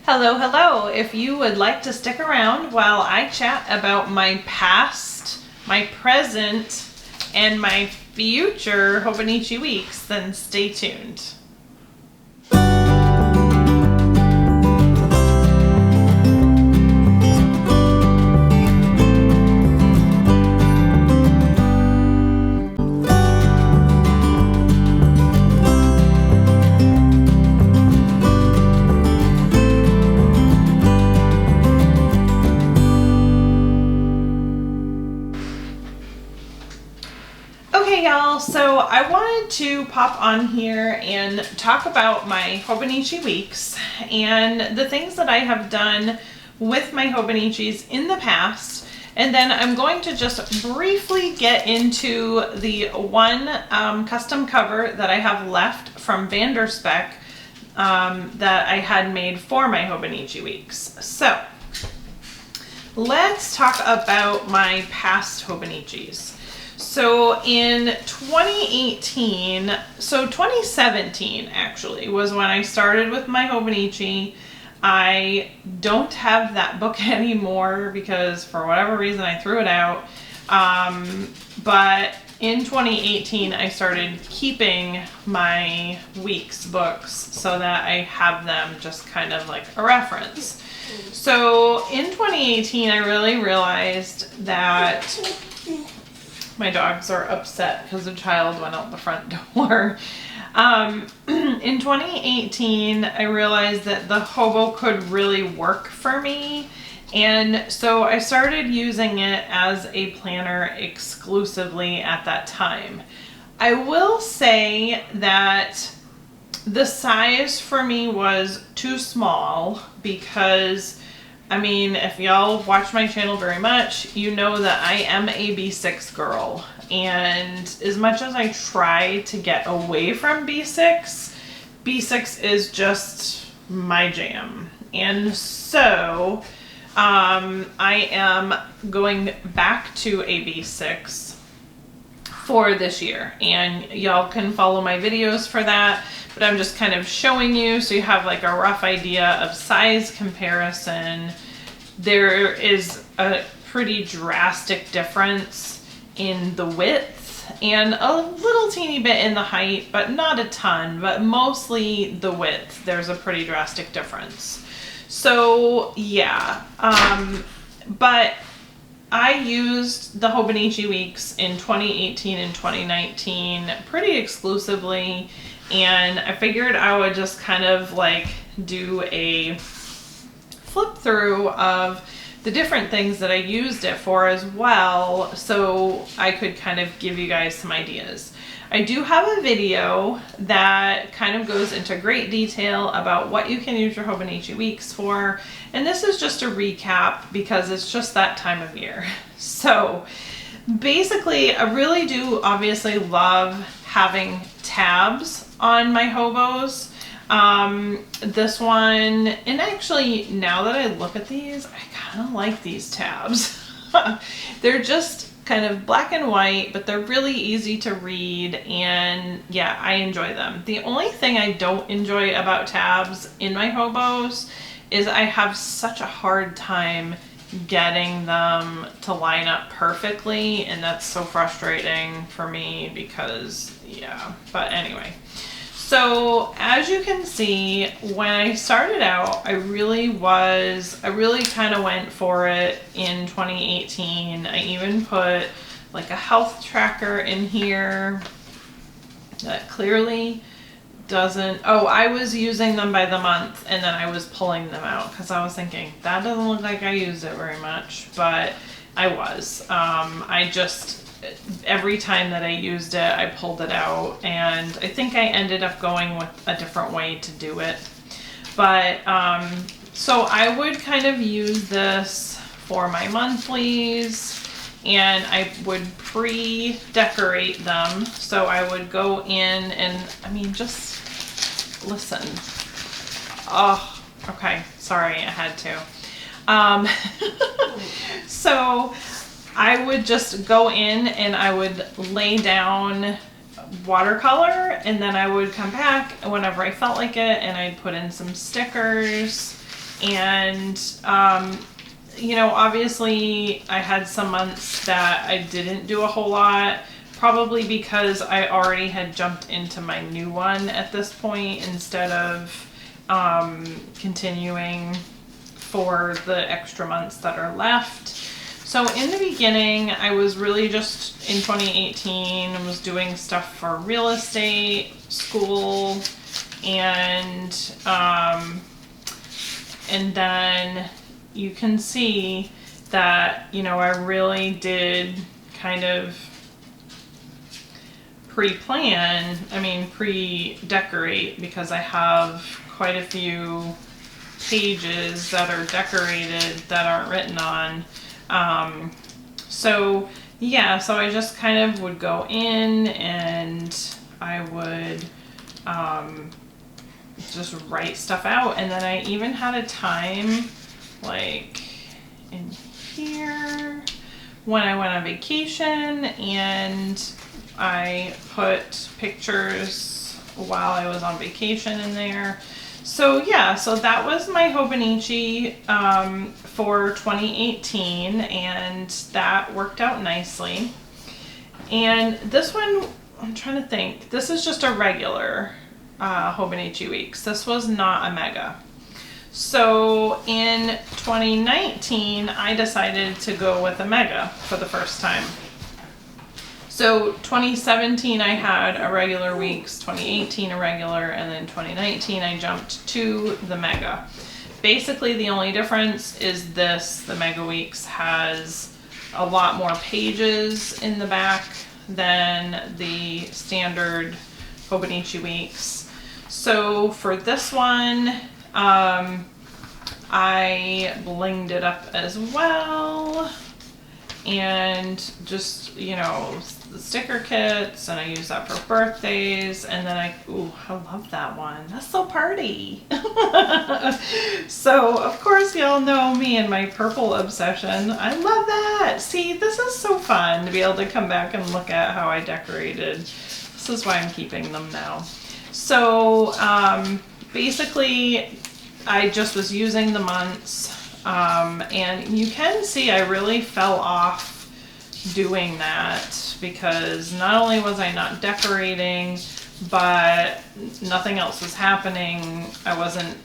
Hello, hello. If you would like to stick around while I chat about my past, my present, and my future Hobonichi weeks, then stay tuned. Okay, y'all, so I wanted to pop on here and talk about my Hobonichi weeks and the things that I have done with my Hobonichis in the past, and then I'm going to just briefly get into the one custom cover that I have left from Vanderspec that I had made for my Hobonichi weeks. So let's talk about my past Hobonichis. So in 2017 actually was when I started with my Hobonichi. I don't have that book anymore because for whatever reason I threw it out. But in 2018 I started keeping my weeks books so that I have them just kind of like a reference. So in 2018 I really realized that my dogs are upset because a child went out the front door. In 2018, I realized that the Hobo could really work for me. And so I started using it as a planner exclusively at that time. I will say that the size for me was too small because I mean, if y'all watch my channel very much, you know that I am a B6 girl. And as much as I try to get away from B6, B6 is just my jam. And so I am going back to a B6 for this year. And y'all can follow my videos for that. But I'm just kind of showing you so you have like a rough idea of size comparison. There is a pretty drastic difference in the width and a little teeny bit in the height, but not a ton, but mostly the width. There's a pretty drastic difference. So yeah, but I used the Hobonichi weeks in 2018 and 2019 pretty exclusively. And I figured I would just kind of like do a flip through of the different things that I used it for as well, so I could kind of give you guys some ideas. I do have a video that kind of goes into great detail about what you can use your Hobonichi weeks for, and this is just a recap because it's just that time of year. So basically, I really do obviously love having tabs on my hobos. This one, and actually now that I look at these, I kind of like these tabs. They're just kind of black and white, but they're really easy to read, and yeah, I enjoy them. The only thing I don't enjoy about tabs in my hobos is I have such a hard time getting them to line up perfectly, and that's so frustrating for me because yeah, but anyway. So as you can see, when I started out, I really kind of went for it in 2018. I even put like a health tracker in here that clearly doesn't, oh, I was using them by the month and then I was pulling them out because I was thinking that doesn't look like I used it very much, but I was. I just, every time that I used it, I pulled it out, and I think I ended up going with a different way to do it. But so I would kind of use this for my monthlies, and I would pre-decorate them. So I would go in and, I mean, just listen. Oh, okay, sorry, I had to. So I would just go in and I would lay down watercolor, and then I would come back whenever I felt like it and I'd put in some stickers And, you know, obviously I had some months that I didn't do a whole lot, probably because I already had jumped into my new one at this point instead of continuing for the extra months that are left. So in the beginning, I was really just in 2018, I was doing stuff for real estate, school, and then you can see that, you know, I really did kind of pre-decorate, because I have quite a few pages that are decorated that aren't written on. So yeah, so I just kind of would go in and I would just write stuff out. And then I even had a time, like in here, when I went on vacation, and I put pictures while I was on vacation in there. So yeah, so that was my Hobonichi for 2018, and that worked out nicely. And this one, I'm trying to think, this is just a regular Hobonichi Weeks. This was not a mega. So in 2019, I decided to go with a mega for the first time. So 2017 I had a regular Weeks, 2018 a regular, and then 2019 I jumped to the mega. Basically the only difference is this: the Mega Weeks has a lot more pages in the back than the standard Hobonichi Weeks. So for this one, I blinged it up as well, and just, you know, the sticker kits, and I use that for birthdays. And then I love that one. That's so party. So of course y'all know me and my purple obsession. I love that. See, this is so fun to be able to come back and look at how I decorated. This is why I'm keeping them now. So basically I just was using the months, and you can see I really fell off doing that, because not only was I not decorating, but nothing else was happening. I wasn't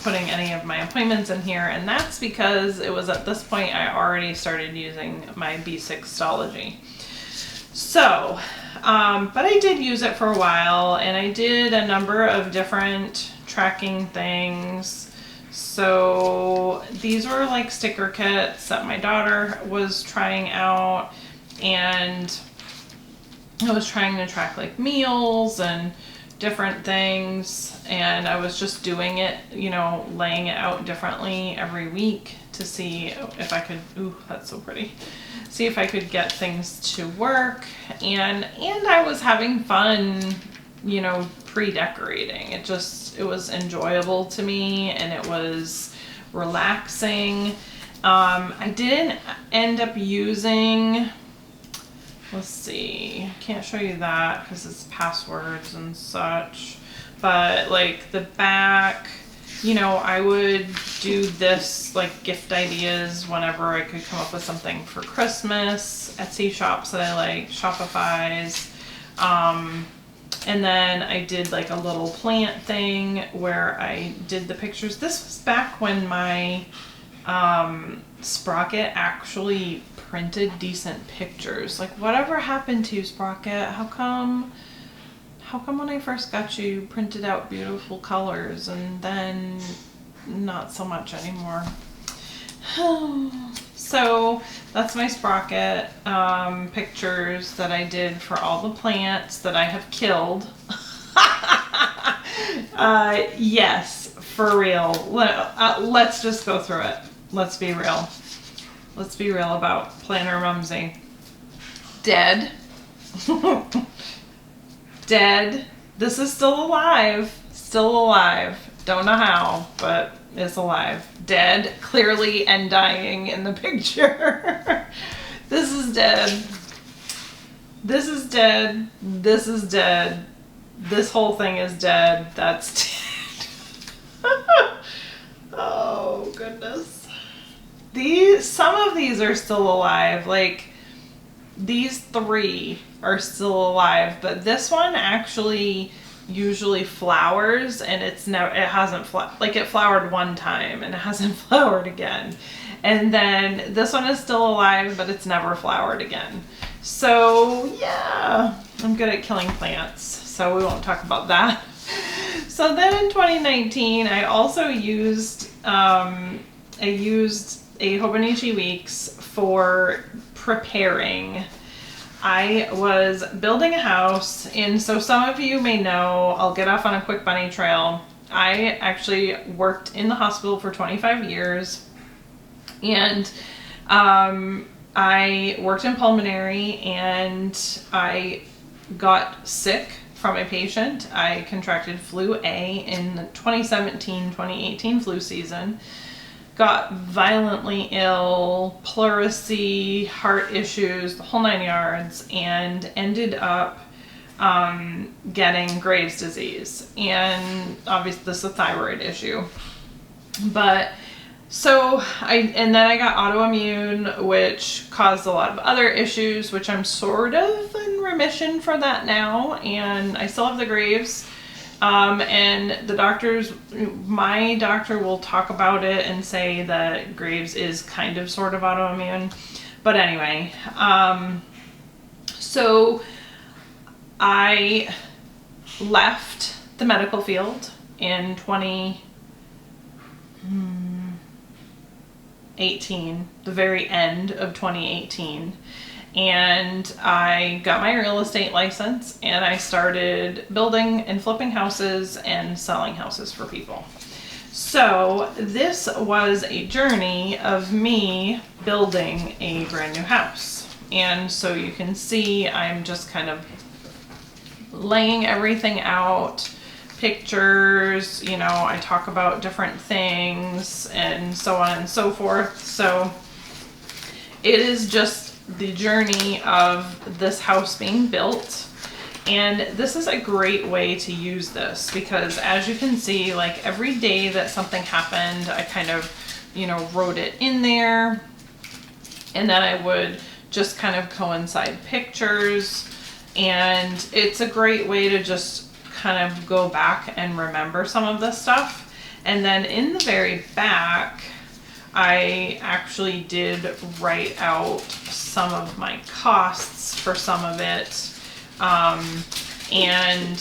putting any of my appointments in here, and that's because it was at this point I already started using my B6stology. So, but I did use it for a while, and I did a number of different tracking things. So these were like sticker kits that my daughter was trying out, and I was trying to track like meals and different things, and I was just doing it, you know, laying it out differently every week to see if I could, ooh, that's so pretty, see if I could get things to work. And I was having fun, you know, pre-decorating. It was enjoyable to me, and it was relaxing. I didn't end up using, let's see, I can't show you that because it's passwords and such, but like the back, you know, I would do this like gift ideas whenever I could come up with something for Christmas, Etsy shops that I like, Shopify's. And then I did like a little plant thing where I did the pictures. This was back when my Sprocket actually printed decent pictures. Like, whatever happened to you, Sprocket? How come when I first got you printed out beautiful colors and then not so much anymore? So that's my Sprocket pictures that I did for all the plants that I have killed. Yes, for real. Let's just go through it. Let's be real. Let's be real about Planner Mumsy. Dead. Dead. This is still alive. Still alive. Don't know how, but is alive. Dead, clearly, and dying in the picture. This is dead. This is dead. This is dead. This whole thing is dead. That's dead. some of these are still alive. Like these 3 are still alive, but this one actually usually flowers, and it hasn't like it flowered one time and it hasn't flowered again. And then this one is still alive, but it's never flowered again. So yeah, I'm good at killing plants, so we won't talk about that. So then in 2019, I also used a Hobonichi Weeks for preparing. I was building a house, and so some of you may know, I'll get off on a quick bunny trail. I actually worked in the hospital for 25 years, and I worked in pulmonary, and I got sick from a patient. I contracted flu A in the 2017-2018 flu season. Got violently ill, pleurisy, heart issues, the whole 9 yards, and ended up getting Graves' disease. And obviously this is a thyroid issue. But so then I got autoimmune, which caused a lot of other issues, which I'm sort of in remission for that now. And I still have the Graves. And my doctor will talk about it and say that Graves is kind of sort of autoimmune. But anyway, so I left the medical field in 2018, the very end of 2018. And I got my real estate license, and I started building and flipping houses and selling houses for people. So this was a journey of me building a brand new house. And so you can see I'm just kind of laying everything out, pictures, you know, I talk about different things and so on and so forth. So it is just the journey of this house being built. And this is a great way to use this, because as you can see, like every day that something happened, I kind of, you know, wrote it in there, and then I would just kind of coincide pictures. And it's a great way to just kind of go back and remember some of this stuff. And then in the very back, I actually did write out some of my costs for some of it. And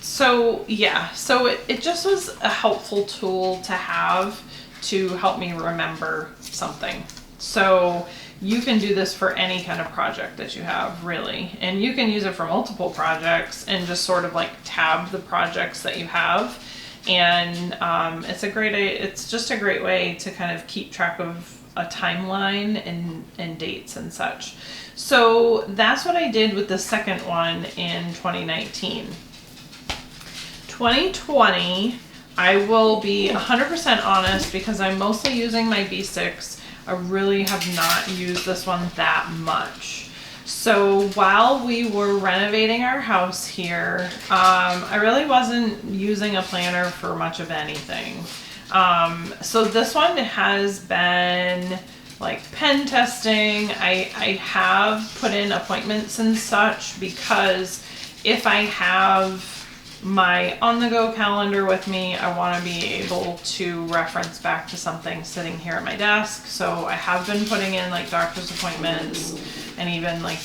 so, yeah, so it just was a helpful tool to have to help me remember something. So you can do this for any kind of project that you have, really. And you can use it for multiple projects and just sort of like tab the projects that you have. And it's just a great way to kind of keep track of a timeline and dates and such. So that's what I did with the second one in 2019. 2020, I will be 100% honest, because I'm mostly using my B6. I really have not used this one that much. So while we were renovating our house here, I really wasn't using a planner for much of anything. So this one has been like pen testing. I have put in appointments and such, because if I have my on-the-go calendar with me, I want to be able to reference back to something sitting here at my desk. So I have been putting in like doctor's appointments and even like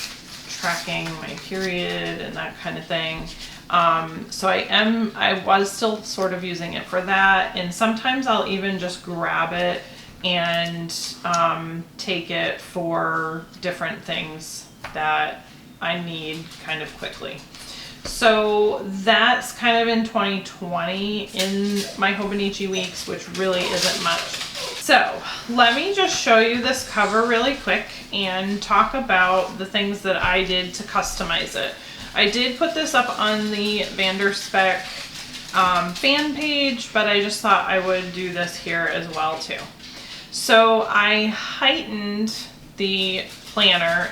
tracking my period and that kind of thing. So I was still sort of using it for that, and sometimes I'll even just grab it and take it for different things that I need kind of quickly. So that's kind of in 2020 in my Hobonichi Weeks, which really isn't much. So let me just show you this cover really quick and talk about the things that I did to customize it. I did put this up on the Vanderspec fan page, but I just thought I would do this here as well too. So I heightened the planner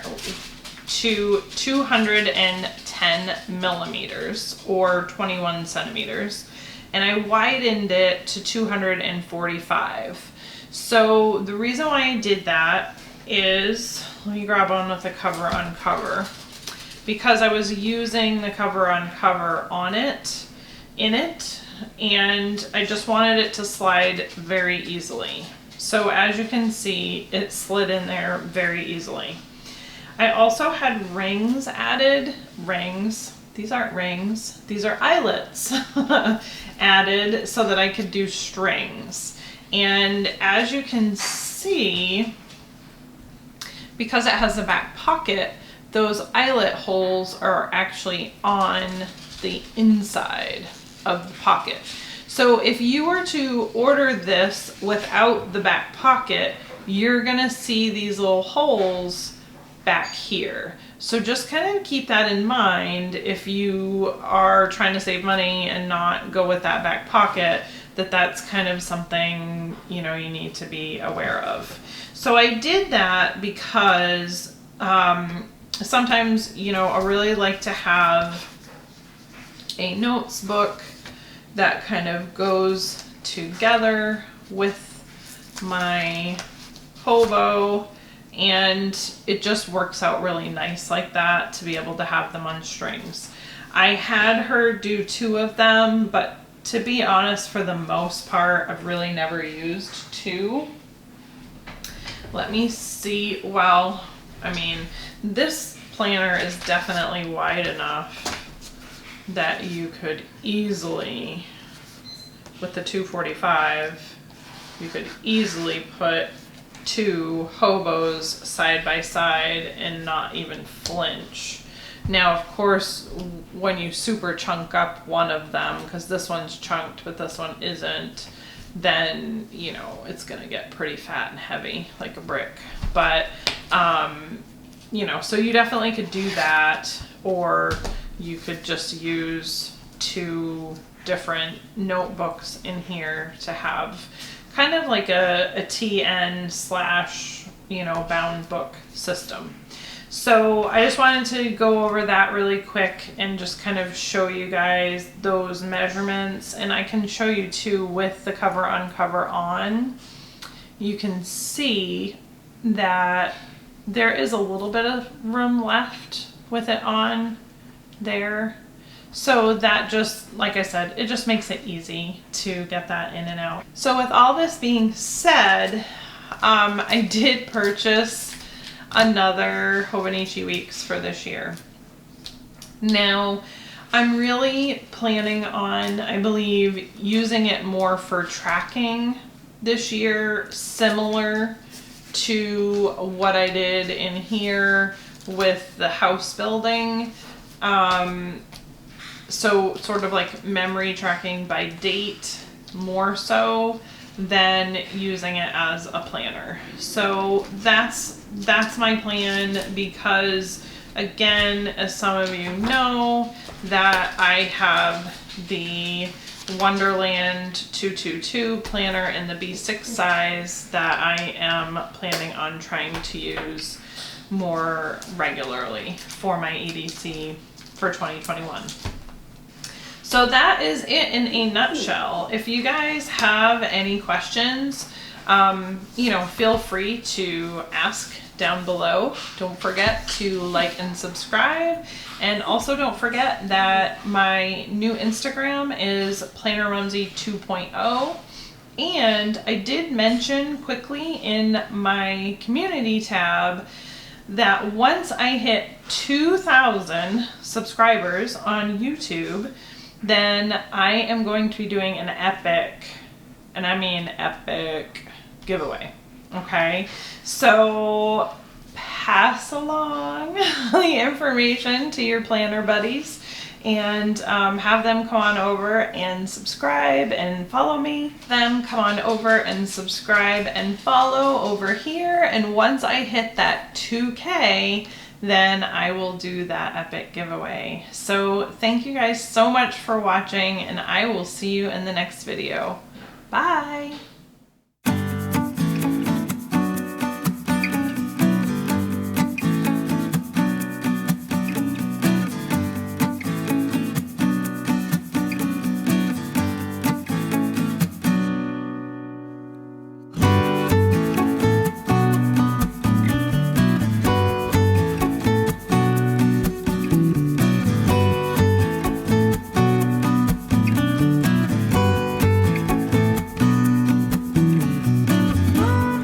to 210 millimeters or 21 centimeters, and I widened it to 245. So the reason why I did that is, let me grab one with the cover on cover, because I was using the cover on cover in it, and I just wanted it to slide very easily. So as you can see, it slid in there very easily. I also had rings added. Rings. These aren't rings. These are eyelets added so that I could do strings. And as you can see, because it has a back pocket, those eyelet holes are actually on the inside of the pocket. So if you were to order this without the back pocket, you're gonna see these little holes back here. So just kind of keep that in mind if you are trying to save money and not go with that back pocket, that's kind of something, you know, you need to be aware of. So I did that because sometimes, you know, I really like to have a notes book that kind of goes together with my hobo, and it just works out really nice like that to be able to have them on strings. I had her do 2 of them, but to be honest, for the most part, I've really never used 2. Let me see. Well, I mean, this planner is definitely wide enough that you could easily, with the 245, you could easily put 2 hobos side by side and not even flinch. Now, of course, when you super chunk up one of them, because this one's chunked but this one isn't, then, you know, it's gonna get pretty fat and heavy like a brick. But you know, so you definitely could do that, or you could just use 2 different notebooks in here to have kind of like a TN / you know, bound book system. So I just wanted to go over that really quick and just kind of show you guys those measurements, and I can show you too with the cover on cover on. You can see that there is a little bit of room left with it on there. So that just, like I said, it just makes it easy to get that in and out. So with all this being said, I did purchase another Hobonichi Weeks for this year. Now, I'm really planning on, I believe, using it more for tracking this year, similar to what I did in here with the house building. So sort of like memory tracking by date more so than using it as a planner. So that's my plan, because again, as some of you know, that I have the Wonderland 222 planner in the B6 size that I am planning on trying to use more regularly for my EDC for 2021. So that is it in a nutshell. If you guys have any questions, you know, feel free to ask down below. Don't forget to like and subscribe. And also don't forget that my new Instagram is Planner Mumsy 2.0. And I did mention quickly in my community tab that once I hit 2,000 subscribers on YouTube, then I am going to be doing an epic, and I mean epic, giveaway. Okay, so pass along the information to your planner buddies, and have them come on over and subscribe and follow me. Them come on over and subscribe and follow over here, and once I hit that 2K, then I will do that epic giveaway. So thank you guys so much for watching, and I will see you in the next video. Bye!